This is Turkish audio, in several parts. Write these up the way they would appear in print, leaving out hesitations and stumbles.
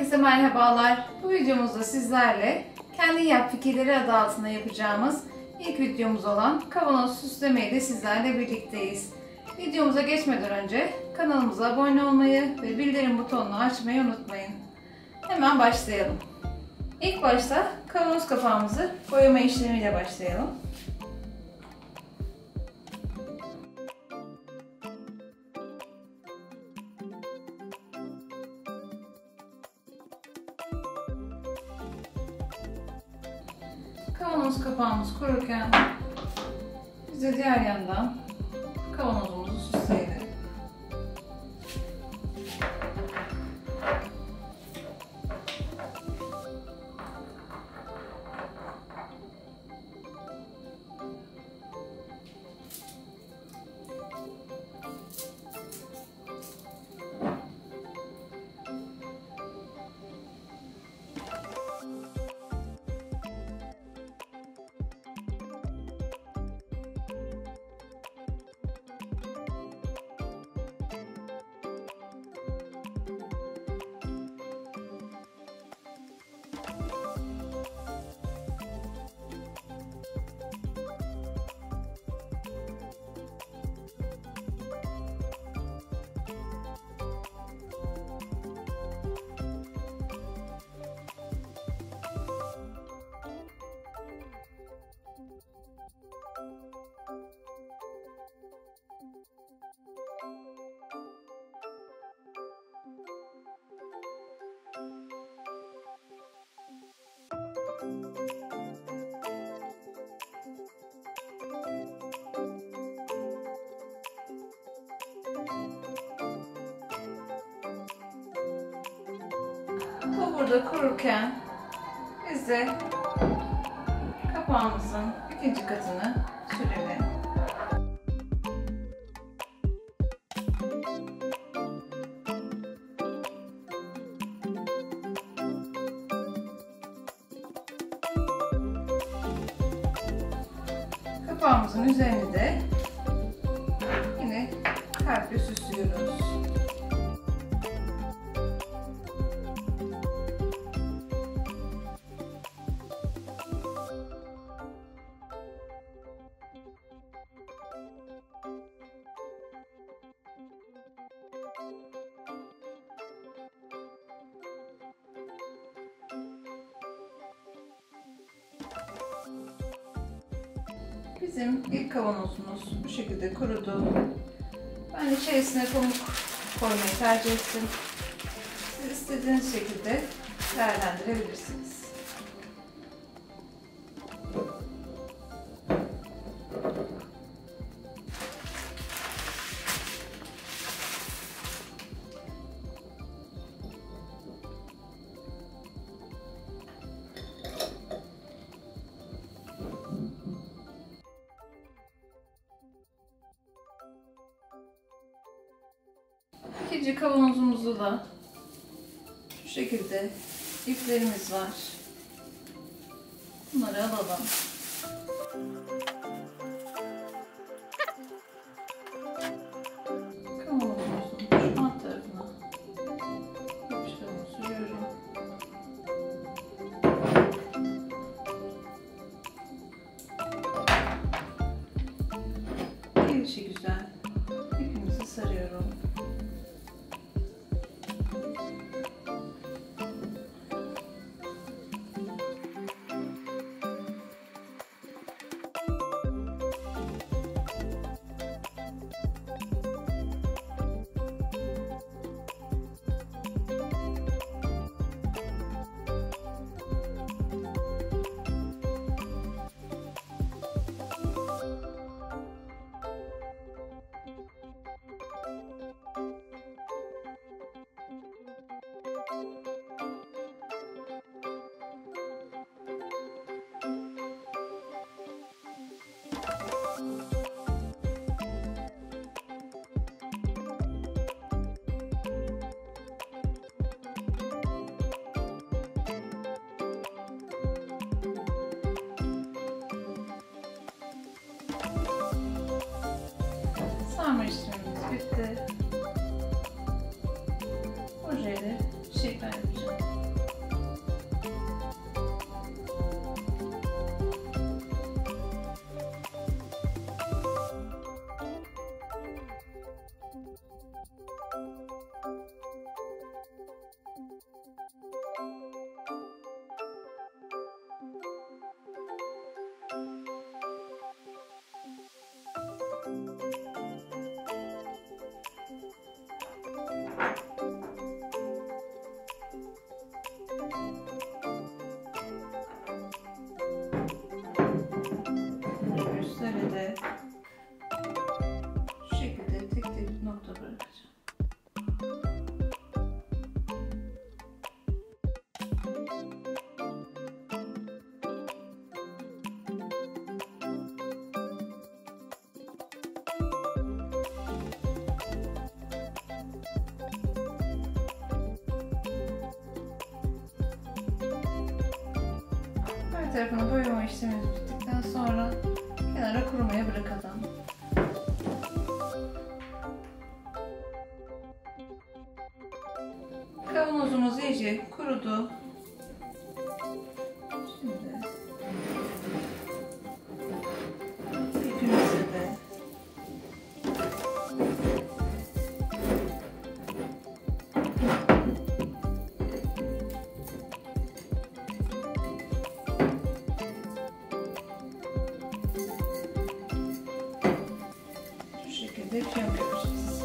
Hepinize merhabalar. Bu videomuzda sizlerle Kendin Yap fikirleri adı altında yapacağımız ilk videomuz olan kavanoz süsleme ile sizlerle birlikteyiz. Videomuza geçmeden önce kanalımıza abone olmayı ve bildirim butonunu açmayı unutmayın. Hemen başlayalım. İlk başta kavanoz kapağımızı boyama işlemiyle başlayalım. Kavanoz kapağımız kururken biz de diğer yandan kavanozumuzu süsleyelim. Bu burada kururken biz de kapağımızın ikinci katını sürelim. Kapağımızın üzerini de yine kalple süslüyoruz. Bizim ilk kavanozumuz bu şekilde kurudu. Ben içerisine pamuk koymayı tercih ettim. Siz istediğiniz şekilde değerlendirebilirsiniz. İkinci kavanozumuzda da şu şekilde iplerimiz var. Bunları alalım. Kavanozumuzun şu alt tarafına yapıştırma sürüyorum. Gelişi güzel ipimizi sarıyorum. Sarma işlemimiz bitti. Ojeyle şekiller yapacağım. üstleri de şu şekilde tek tek nokta bırakacağım. Her tarafını boyama işlemimiz bittikten sonra kenara kurumaya bırakalım. Kavanozumuz iyice kurudu. Şimdi ipimizi de şu şekilde fiyonk yapacağız.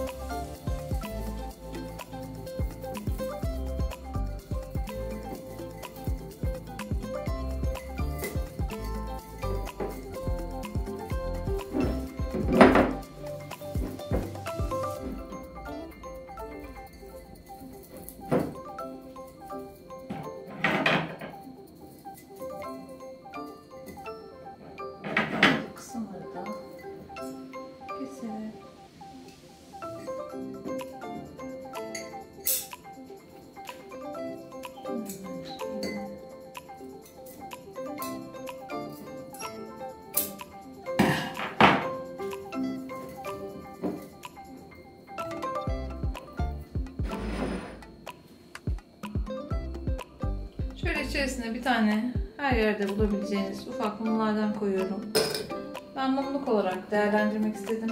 Kısımları da keselim. Şöyle içerisine bir tane her yerde bulabileceğiniz ufak mumlardan koyuyorum. Ben mumluk olarak değerlendirmek istedim.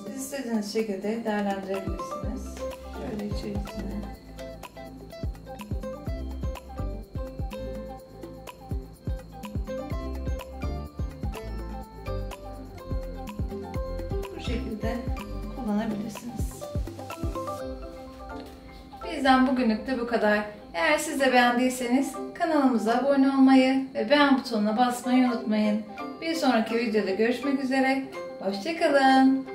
Siz istediğiniz şekilde değerlendirebilirsiniz. Şöyle içerisine bu şekilde kullanabilirsiniz. Bizden bugünlük de bu kadar. Eğer siz de beğendiyseniz kanalımıza abone olmayı ve beğen butonuna basmayı unutmayın. Bir sonraki videoda görüşmek üzere. Hoşça kalın.